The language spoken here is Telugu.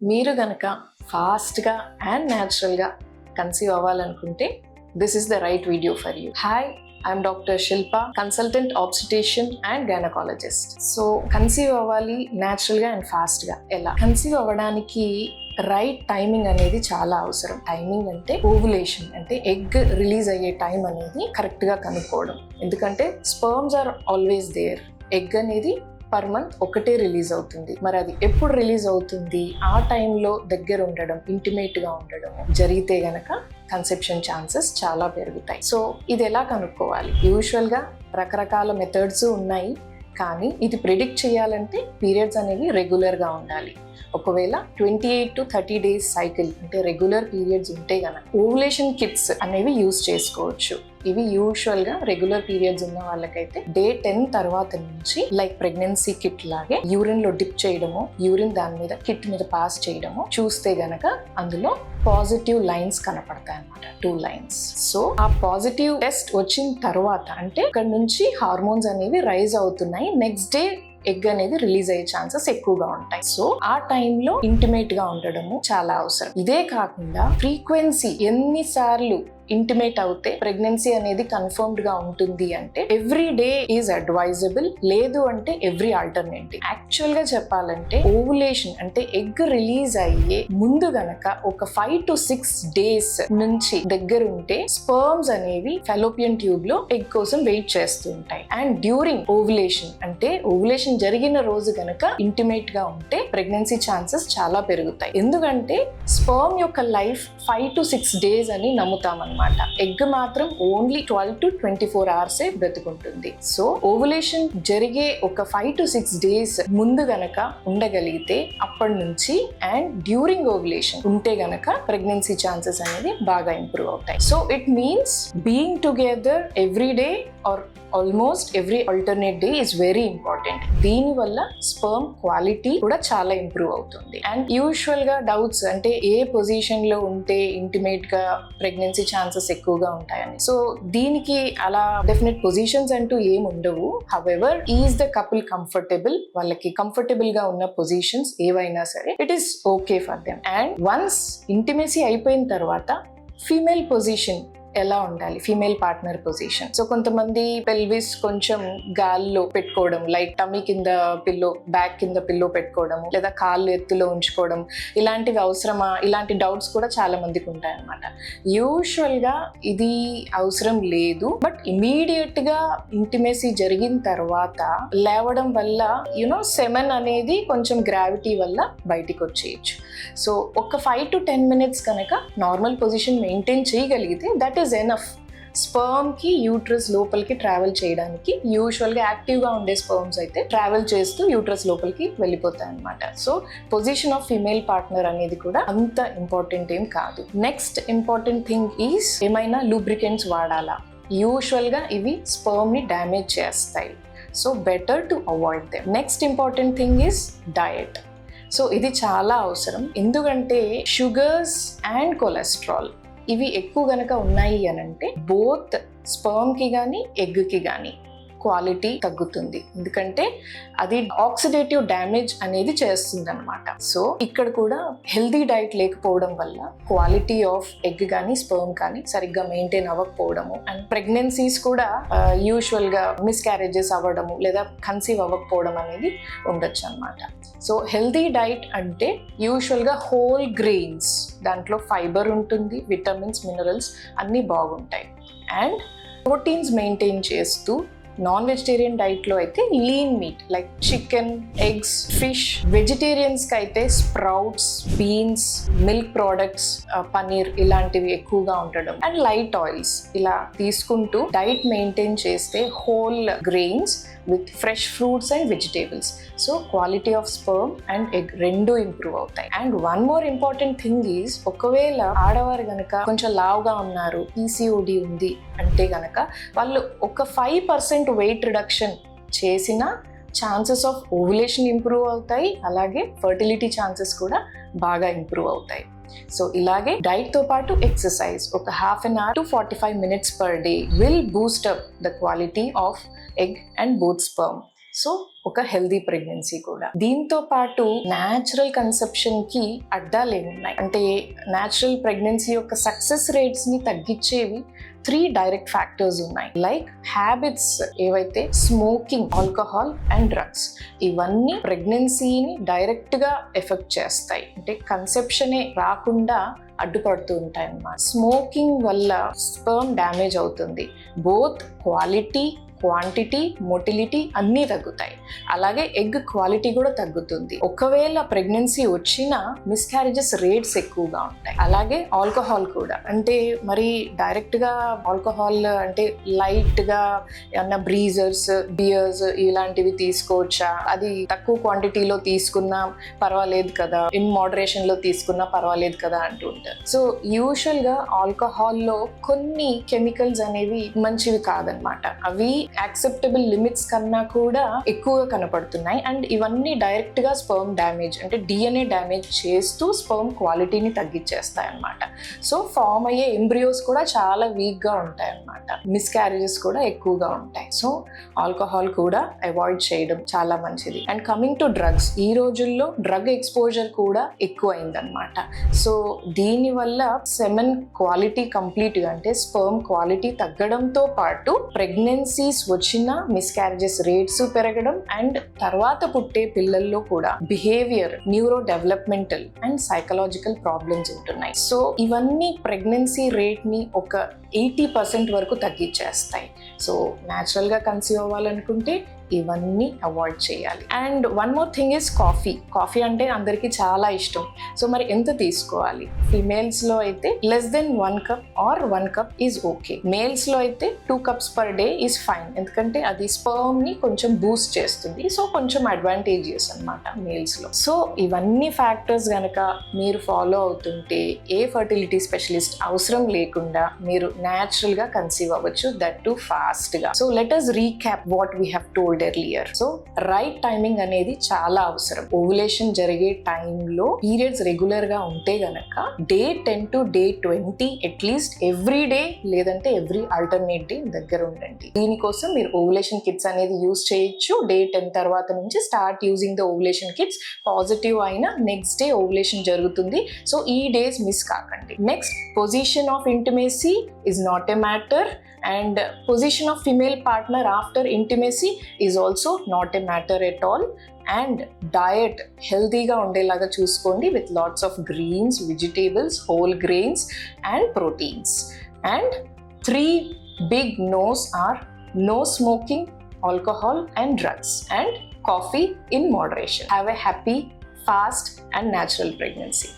మీరు గనక ఫాస్ట్గా అండ్ న్యాచురల్గా కన్సీవ్ అవ్వాలనుకుంటే this is the right video for you. Hi, I'm doctor Shilpa, consultant obstetrician and gynaecologist. So conceive అవ్వాలి న్యాచురల్గా అండ్ ఫాస్ట్గా ఎలా? కన్సీవ్ అవ్వడానికి రైట్ టైమింగ్ అనేది చాలా అవసరం. టైమింగ్ అంటే ఓవులేషన్, అంటే ఎగ్ రిలీజ్ అయ్యే టైం అనేది కరెక్ట్గా కనుక్కోవడం. ఎందుకంటే sperms are always there. Egg అనేది పర్ మంత్ ఒకటే రిలీజ్ అవుతుంది. మరి అది ఎప్పుడు రిలీజ్ అవుతుంది? ఆ టైంలో దగ్గర ఉండడం, ఇంటిమేట్గా ఉండడం జరిగితే గనక కన్సెప్షన్ ఛాన్సెస్ చాలా పెరుగుతాయి. సో ఇది ఎలా కనుక్కోవాలి? యూజువల్గా రకరకాల మెథడ్స్ ఉన్నాయి, కానీ ఇది ప్రిడిక్ట్ చేయాలంటే పీరియడ్స్ అనేవి రెగ్యులర్గా ఉండాలి. ఒకవేళ 28 to 30 days సైకిల్ అంటే రెగ్యులర్ పీరియడ్స్ ఉంటే గనక ఓవులేషన్ కిట్స్ అనేవి యూజ్ చేసుకోవచ్చు. ఇవి యూజువల్గా రెగ్యులర్ పీరియడ్స్ ఉన్న వాళ్ళకైతే డే 10 తర్వాత నుంచి లైక్ ప్రెగ్నెన్సీ కిట్ లాగే యూరిన్ లో డిప్ చేయడము, యూరిన్ దాని మీద కిట్ మీద పాస్ చేయడము చూస్తే గనక అందులో పాజిటివ్ లైన్స్ కనపడతాయి అన్నమాట, 2 lines. సో ఆ పాజిటివ్ టెస్ట్ వచ్చిన తర్వాత అంటే ఇక్కడ నుంచి హార్మోన్స్ అనేవి రైజ్ అవుతున్నాయి, నెక్స్ట్ డే ఎగ్ అనేది రిలీజ్ అయ్యే ఛాన్సెస్ ఎక్కువగా ఉంటాయి. సో ఆ టైంలో ఇంటిమేట్ గా ఉండడము చాలా అవసరం. ఇదే కాకుండా ఫ్రీక్వెన్సీ ఎన్నిసార్లు ఇంటిమేట్ అవుతే ప్రెగ్నెన్సీ అనేది కన్ఫర్మ్డ్ గా ఉంటుంది అంటే ఎవ్రీ డే ఈజ్ అడ్వైజబుల్, లేదు అంటే ఎవ్రీ ఆల్టర్నేటివ్. యాక్చువల్ గా చెప్పాలంటే ఓవులేషన్ అంటే ఎగ్ రిలీజ్ అయ్యే ముందు గనక ఒక 5 to 6 days నుంచి దగ్గర ఉంటే స్పర్మ్స్ అనేవి ఫెలోపియన్ ట్యూబ్ లో ఎగ్ కోసం వెయిట్ చేస్తూ ఉంటాయి. అండ్ డ్యూరింగ్ ఓవులేషన్ అంటే ఓవులేషన్ జరిగిన రోజు గనక ఇంటిమేట్ గా ఉంటే ప్రెగ్నెన్సీ ఛాన్సెస్ చాలా పెరుగుతాయి. ఎందుకంటే స్పర్మ్ యొక్క లైఫ్ 5 to 6 days అని నమ్ముతామన్నమాట. ఎగ్ మాత్రం ఓన్లీ 12 to 24 hours బ్రతుకుంటుంది. సో ఓవులేషన్ జరిగే ఒక 5 to 6 days ముందు గనక ఉండగలిగితే అప్పటి నుంచి అండ్ డ్యూరింగ్ ఓవులేషన్ ఉంటే గనక ప్రెగ్నెన్సీ ఛాన్సెస్ అనేది బాగా ఇంప్రూవ్ అవుతాయి. So it means being together every day or almost every alternate day is very important. దీని వల్ల స్పర్మ్ క్వాలిటీ కూడా చాలా ఇంప్రూవ్ అవుతుంది. అండ్ యూజువల్ గా డౌట్స్ అంటే ఏ పొజిషన్ లో ఉంటే ఇంటిమేట్ గా ప్రెగ్నెన్సీ ఛాన్సెస్ ఎక్కువగా ఉంటాయని. సో దీనికి అలా డెఫినెట్ పొజిషన్స్ అంటూ ఏం ఉండవు. However is the couple comfortable, వాళ్ళకి కంఫర్టబుల్ గా ఉన్న పొజిషన్స్ ఏవైనా సరే it is okay for them. And once intimacy అయిపోయిన తర్వాత ఫీమేల్ పొజిషన్ ఎలా ఉండాలి, ఫీమేల్ పార్ట్నర్ పొజిషన్. సో కొంతమంది పెల్విస్ కొంచెం గాల్లో పెట్టుకోవడం, లైక్ టమీ కింద పిల్లో, బ్యాక్ కింద పిల్లో పెట్టుకోవడము, లేదా కాళ్ళు ఎత్తులో ఉంచుకోవడం, ఇలాంటివి అవసరమా? ఇలాంటి డౌట్స్ కూడా చాలా మందికి ఉంటాయన్నమాట. యూజువల్ గా ఇది అవసరం లేదు, బట్ ఇమీడియట్ గా ఇంటిమేసీ జరిగిన తర్వాత లేవడం వల్ల సెమెన్ అనేది కొంచెం గ్రావిటీ వల్ల బయటికి వచ్చేయచ్చు. సో ఒక 5 to 10 minutes కనుక నార్మల్ పొజిషన్ మెయింటైన్ చేయగలిగితే దట్ ఈస్ ఎనఫ్. స్పర్మ్ కి యూట్రస్ లోపలికి ట్రావెల్ చేయడానికి యూజువల్ గా యాక్టివ్ గా ఉండే స్పర్మ్స్ అయితే ట్రావెల్ చేస్తూ యూట్రస్ లోపలికి వెళ్ళిపోతాయి అన్నమాట. So position of female partner అనేది కూడా అంత ఇంపార్టెంట్ ఏం కాదు. నెక్స్ట్ ఇంపార్టెంట్ థింగ్ ఈజ్ ఏమైనా లూబ్రికెంట్స్ వాడాలా? యూజువల్ గా ఇవి స్పర్మ్ ని డ్యామేజ్ చేస్తాయి. So better to avoid them. Next important thing is diet. So ఇది చాలా అవసరం, ఎందుకంటే షుగర్స్ అండ్ కొలెస్ట్రాల్ ఇవి ఎక్కువ గనక ఉన్నాయి అని అంటే బోత్ స్పర్మ్ కి కానీ ఎగ్ కి కానీ క్వాలిటీ తగ్గుతుంది. ఎందుకంటే అది ఆక్సిడేటివ్ డ్యామేజ్ అనేది చేస్తుంది అనమాట. సో ఇక్కడ కూడా హెల్దీ డైట్ లేకపోవడం వల్ల క్వాలిటీ ఆఫ్ ఎగ్ కానీ స్పర్మ్ కానీ సరిగ్గా మెయింటైన్ అవ్వకపోవడము, అండ్ ప్రెగ్నెన్సీస్ కూడా యూజువల్ గా మిస్క్యారేజెస్ అవ్వడము లేదా కన్సీవ్ అవ్వకపోవడం అనేది ఉండొచ్చు అనమాట. సో హెల్దీ డైట్ అంటే యూజువల్ గా హోల్ గ్రెయిన్స్, దాంట్లో ఫైబర్ ఉంటుంది, విటమిన్స్, మినరల్స్ అన్నీ బాగుంటాయి. అండ్ ప్రోటీన్స్ మెయింటైన్ చేస్తూ నాన్ వెజిటేరియన్ డైట్లో అయితే lean meat like chicken, eggs, fish. వెజిటేరియన్స్కి అయితే sprouts, beans, milk products, paneer ఇలాంటివి ఎక్కువగా ఉండడం, అండ్ లైట్ ఆయిల్స్ ఇలా తీసుకుంటూ డైట్ మెయింటైన్ చేస్తే whole grains with fresh fruits and vegetables. So quality of sperm and egg రెండు ఇంప్రూవ్ అవుతాయి. And one more important thing is ఒకవేళ ఆడవారు గనక కొంచెం లావుగా ఉన్నారు, PCOD ఉంది అంటే గనక వాళ్ళు ఒక 5% వెయిట్ రిడక్షన్ చేసిన ఛాన్సెస్ ఆఫ్ ఓవులేషన్ ఇంప్రూవ్ అవుతాయి, అలాగే ఫర్టిలిటీ ఛాన్సెస్ కూడా బాగా ఇంప్రూవ్ అవుతాయి. సో ఇలాగే డైట్ తో పాటు ఎక్సర్సైజ్ ఒక 1/2 hour to 45 minutes per day will boost up the quality of egg and both sperm. So ఒక హెల్దీ ప్రెగ్నెన్సీ కూడా. దీంతో పాటు న్యాచురల్ కన్సెప్షన్ కి అడ్డాలు ఏమున్నాయి అంటే, న్యాచురల్ ప్రెగ్నెన్సీ యొక్క సక్సెస్ రేట్స్ ని తగ్గించేవి 3 డైరెక్ట్ ఫ్యాక్టర్స్ ఉన్నాయి. లైక్ హ్యాబిట్స్ ఏవైతే స్మోకింగ్, ఆల్కహాల్ అండ్ డ్రగ్స్, ఇవన్నీ ప్రెగ్నెన్సీని డైరెక్ట్ గా ఎఫెక్ట్ చేస్తాయి. అంటే కన్సెప్షనే రాకుండా అడ్డుపడుతూ ఉంటాయి అన్నమాట. స్మోకింగ్ వల్ల స్పెర్మ్ డ్యామేజ్ అవుతుంది. బోత్ క్వాలిటీ, క్వాంటిటీ, మొటిలిటీ అన్నీ తగ్గుతాయి. అలాగే ఎగ్ క్వాలిటీ కూడా తగ్గుతుంది. ఒకవేళ ప్రెగ్నెన్సీ వచ్చినా మిస్క్యారేజెస్ రేట్స్ ఎక్కువగా ఉంటాయి. అలాగే ఆల్కహాల్ కూడా, అంటే మరి డైరెక్ట్గా ఆల్కహాల్ అంటే లైట్గా ఏమన్నా బ్రీజర్స్, బియర్స్ ఇలాంటివి తీసుకోవచ్చా, అది తక్కువ క్వాంటిటీలో తీసుకున్నా పర్వాలేదు కదా, ఇన్ మోడరేషన్లో తీసుకున్నా పర్వాలేదు కదా అంటుంటారు. సో యూజువల్గా ఆల్కహాల్లో కొన్ని కెమికల్స్ అనేవి మంచివి కాదనమాట. అవి యాక్సెప్టబుల్ లిమిట్స్ కన్నా కూడా ఎక్కువగా కనపడుతున్నాయి. అండ్ ఇవన్నీ డైరెక్ట్ గా స్పెర్మ్ డ్యామేజ్ అంటే DNA డ్యామేజ్ చేస్తూ స్పెర్మ్ క్వాలిటీని తగ్గించేస్తాయి అన్నమాట. సో ఫామ్ అయ్యే ఎంబ్రియోస్ కూడా చాలా వీక్ గా ఉంటాయి అన్నమాట. మిస్క్యారేజెస్ కూడా ఎక్కువగా ఉంటాయి. సో ఆల్కహాల్ కూడా అవాయిడ్ చేయడం చాలా మంచిది. అండ్ కమింగ్ టు డ్రగ్స్, ఈ రోజుల్లో డ్రగ్ ఎక్స్పోజర్ కూడా ఎక్కువ అయిందనమాట. సో దీనివల్ల సెమెన్ క్వాలిటీ కంప్లీట్ గా అంటే స్పెర్మ్ క్వాలిటీ తగ్గడంతో పాటు ప్రెగ్నెన్సీస్ వచ్చిన మిస్క్యారేజెస్ రేట్స్ పెరగడం అండ్ తర్వాత పుట్టే పిల్లల్లో కూడా behaviour, neuro developmental and psychological problems ఉంటున్నాయి. సో ఇవన్నీ ప్రెగ్నెన్సీ రేట్ ని ఒక 80% వరకు తగ్గించేస్తాయి. సో న్యాచురల్ గా కన్సీవ్ అవ్వాలనుకుంటే ఇవన్నీ అవాయిడ్ చేయాలి. And one more thing is coffee అంటే అందరికీ చాలా ఇష్టం. సో మరి ఎంత తీసుకోవాలి? ఫీమేల్స్లో అయితే less than 1 cup or 1 cup is okay. మేల్స్లో అయితే 2 cups per day is fine. ఎందుకంటే అది స్పర్మ్ని కొంచెం బూస్ట్ చేస్తుంది. సో కొంచెం అడ్వాంటేజియస్ అనమాట మేల్స్లో. సో ఇవన్నీ ఫ్యాక్టర్స్ కనుక మీరు ఫాలో అవుతుంటే ఏ ఫర్టిలిటీ స్పెషలిస్ట్ అవసరం లేకుండా మీరు న్యాచురల్గా కన్సీవ్ అవ్వచ్చు, దట్ టు ఫాస్ట్గా. So let us recap what we have told earlier. So right timing అనేది చాలా అవసరం. ఓవులేషన్ జరిగే టైంలో పీరియడ్స్ రెగ్యులర్ గా ఉంటే గనక day 10 to day 20 at least every day లేదంటే ఎవ్రీ ఆల్టర్నేట్ డే దగ్గర ఉండండి. దీనికోసం మీరు ఓవులేషన్ కిట్స్ అనేది యూజ్ చేయొచ్చు. డే 10 తర్వాత నుంచి start using the ovulation kits. Positive అయినా నెక్స్ట్ డే ఓవులేషన్ జరుగుతుంది. సో ఈ డేస్ మిస్ కాకండి. Next, position of intimacy is not a matter, and position of female partner after intimacy is also not a matter at all. And diet healthyగా ఉండేలాగా చూసుకోండి with lots of greens, vegetables, whole grains and proteins. And 3 big no's are no smoking, alcohol and drugs, and coffee in moderation. Have a happy, fast and natural pregnancy.